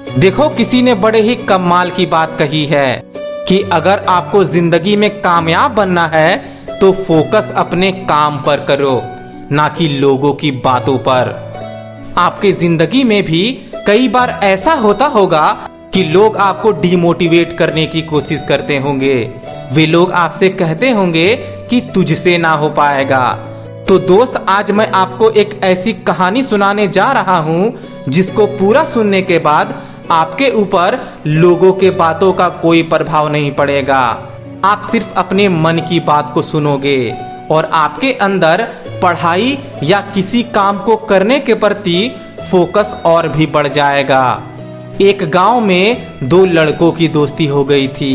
देखो, किसी ने बड़े ही कमाल की बात कही है कि अगर आपको जिंदगी में कामयाब बनना है तो फोकस अपने काम पर करो, ना कि लोगों की बातों पर। आपके जिंदगी में भी कई बार ऐसा होता होगा कि लोग आपको डिमोटिवेट करने की कोशिश करते होंगे। वे लोग आपसे कहते होंगे कि तुझसे ना हो पाएगा। तो दोस्त, आज मैं आपको एक ऐसी कहानी सुनाने जा रहा हूं जिसको पूरा सुनने के बाद आपके ऊपर लोगों के बातों का कोई प्रभाव नहीं पड़ेगा। आप सिर्फ अपने मन की बात को सुनोगे और आपके अंदर पढ़ाई या किसी काम को करने के प्रति फोकस और भी बढ़ जाएगा। एक गांव में दो लड़कों की दोस्ती हो गई थी।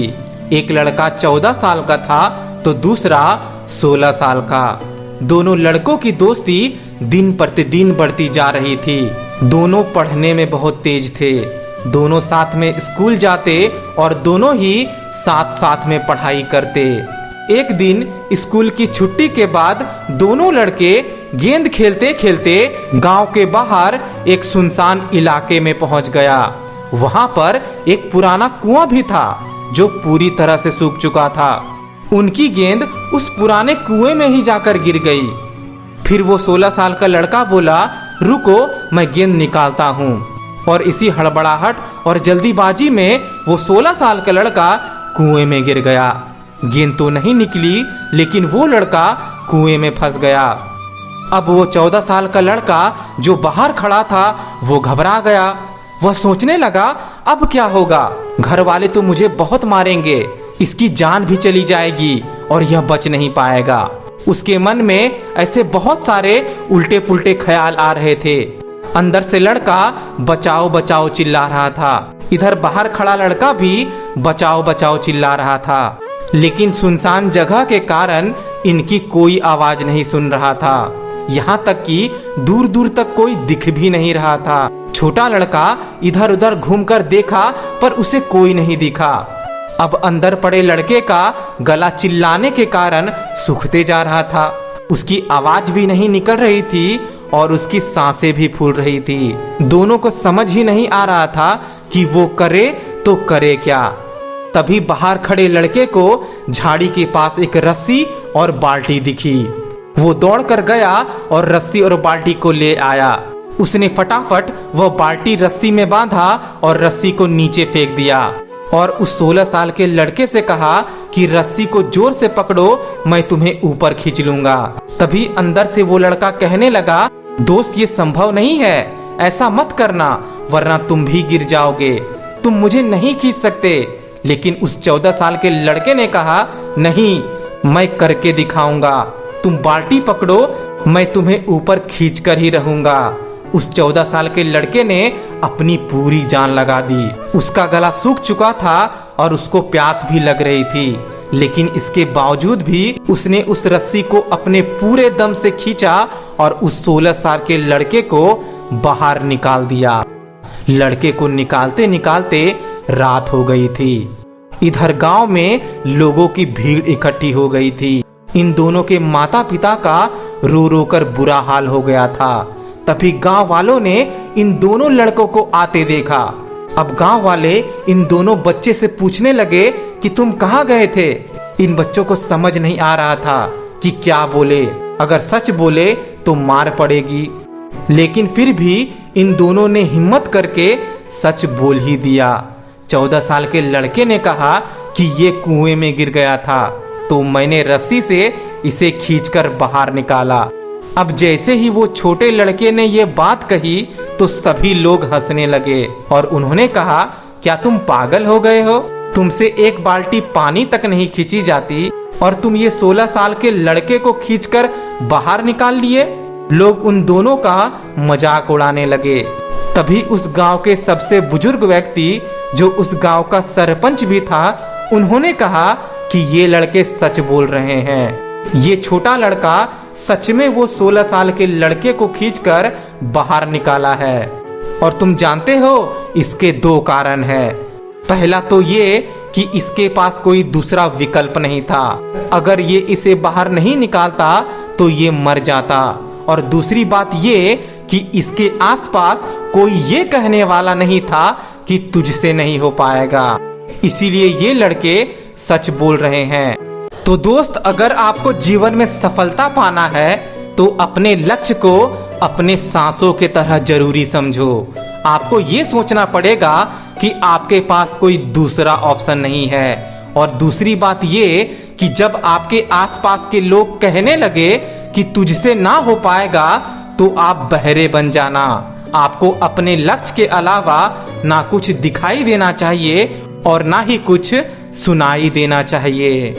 एक लड़का 14 साल का था तो दूसरा 16 साल का। दोनों लड़कों की दोस्ती दिन प्रतिदिन बढ़ती जा रही थी। दोनों पढ़ने में बहुत तेज थे। दोनों साथ में स्कूल जाते और दोनों ही साथ साथ में पढ़ाई करते। एक दिन स्कूल की छुट्टी के बाद दोनों लड़के गेंद खेलते खेलते गांव के बाहर एक सुनसान इलाके में पहुंच गया। वहां पर एक पुराना कुआं भी था जो पूरी तरह से सूख चुका था। उनकी गेंद उस पुराने कुएं में ही जाकर गिर गई। फिर वो 16 साल का लड़का बोला, रुको, मैं गेंद निकालता हूँ। और इसी हड़बड़ाहट और जल्दीबाजी में वो 16 साल का लड़का कुएं में गिर गया। गेंद तो नहीं निकली, लेकिन वो लड़का कुएं में फंस गया। अब वो 14 साल का लड़का जो बाहर खड़ा था वो घबरा गया। वह सोचने लगा, अब क्या होगा? घर वाले तो मुझे बहुत मारेंगे, इसकी जान भी चली जाएगी और यह बच नहीं पाएगा। उसके मन में ऐसे बहुत सारे उल्टे पुल्टे ख्याल आ रहे थे। अंदर से लड़का बचाओ बचाओ चिल्ला रहा था। इधर बाहर खड़ा लड़का भी बचाओ बचाओ चिल्ला रहा था। लेकिन सुनसान जगह के कारण इनकी कोई आवाज नहीं सुन रहा था। यहाँ तक कि दूर दूर तक कोई दिख भी नहीं रहा था। छोटा लड़का इधर उधर घूमकर देखा पर उसे कोई नहीं दिखा। अब अंदर पड़े लड़के का गला चिल्लाने के कारण सूखते जा रहा था। उसकी आवाज भी नहीं निकल रही थी और उसकी सांसें भी फूल रही थी। दोनों को समझ ही नहीं आ रहा था कि वो करे तो करे क्या। तभी बाहर खड़े लड़के को झाड़ी के पास एक रस्सी और बाल्टी दिखी। वो दौड़कर गया और रस्सी और बाल्टी को ले आया। उसने फटाफट वह बाल्टी रस्सी में बांधा और रस्सी को नीचे फेंक दिया और उस 16 साल के लड़के से कहा कि रस्सी को जोर से पकड़ो, मैं तुम्हें ऊपर खींच लूंगा। तभी अंदर से वो लड़का कहने लगा, दोस्त, ये संभव नहीं है, ऐसा मत करना वरना तुम भी गिर जाओगे। तुम मुझे नहीं खींच सकते। लेकिन उस 14 साल के लड़के ने कहा, नहीं, मैं करके दिखाऊंगा। तुम बाल्टी पकड़ो, मैं तुम्हें ऊपर खींच कर ही रहूंगा। उस 14 साल के लड़के ने अपनी पूरी जान लगा दी। उसका गला सूख चुका था और उसको प्यास भी लग रही थी, लेकिन इसके बावजूद भी उसने उस रस्सी को अपने पूरे दम से खींचा और उस 16 साल के लड़के को बाहर निकाल दिया। लड़के को निकालते निकालते रात हो गई थी। इधर गांव में लोगों की भीड़ इकट्ठी हो गई थी। इन दोनों के माता पिता का रो रो कर बुरा हाल हो गया था। तभी गांव वालों ने इन दोनों लड़कों को आते देखा। अब गांव वाले इन दोनों बच्चे से पूछने लगे कि तुम कहाँ गए थे? इन बच्चों को समझ नहीं आ रहा था कि क्या बोले। अगर सच बोले तो मार पड़ेगी, लेकिन फिर भी इन दोनों ने हिम्मत करके सच बोल ही दिया। 14 साल के लड़के ने कहा कि ये कुएं में गिर गया था तो मैंने रस्सी से इसे खींचकर बाहर निकाला। अब जैसे ही वो छोटे लड़के ने ये बात कही तो सभी लोग हंसने लगे और उन्होंने कहा, क्या तुम पागल हो गए हो? तुमसे एक बाल्टी पानी तक नहीं खींची जाती और तुम ये 16 साल के लड़के को खींचकर बाहर निकाल लिए। लोग उन दोनों का मजाक उड़ाने लगे। तभी उस गांव के सबसे बुजुर्ग व्यक्ति, जो उस गांव का सरपंच भी था, उन्होंने कहा कि ये लड़के सच बोल रहे हैं। ये छोटा लड़का सच में वो 16 साल के लड़के को खींचकर बाहर निकाला है। और तुम जानते हो, इसके 2 कारण हैं। पहला तो ये कि इसके पास कोई दूसरा विकल्प नहीं था। अगर ये इसे बाहर नहीं निकालता तो ये मर जाता। और दूसरी बात ये कि इसके आसपास कोई ये कहने वाला नहीं था कि तुझसे नहीं हो पाएगा। इसीलिए ये लड़के सच बोल रहे हैं। तो दोस्त, अगर आपको जीवन में सफलता पाना है तो अपने लक्ष्य को अपने सांसों के तरह जरूरी समझो। आपको ये सोचना पड़ेगा कि आपके पास कोई दूसरा ऑप्शन नहीं है। और दूसरी बात ये कि जब आपके आसपास के लोग कहने लगे कि तुझसे ना हो पाएगा तो आप बहरे बन जाना। आपको अपने लक्ष्य के अलावा ना कुछ दिखाई देना चाहिए और ना ही कुछ सुनाई देना चाहिए।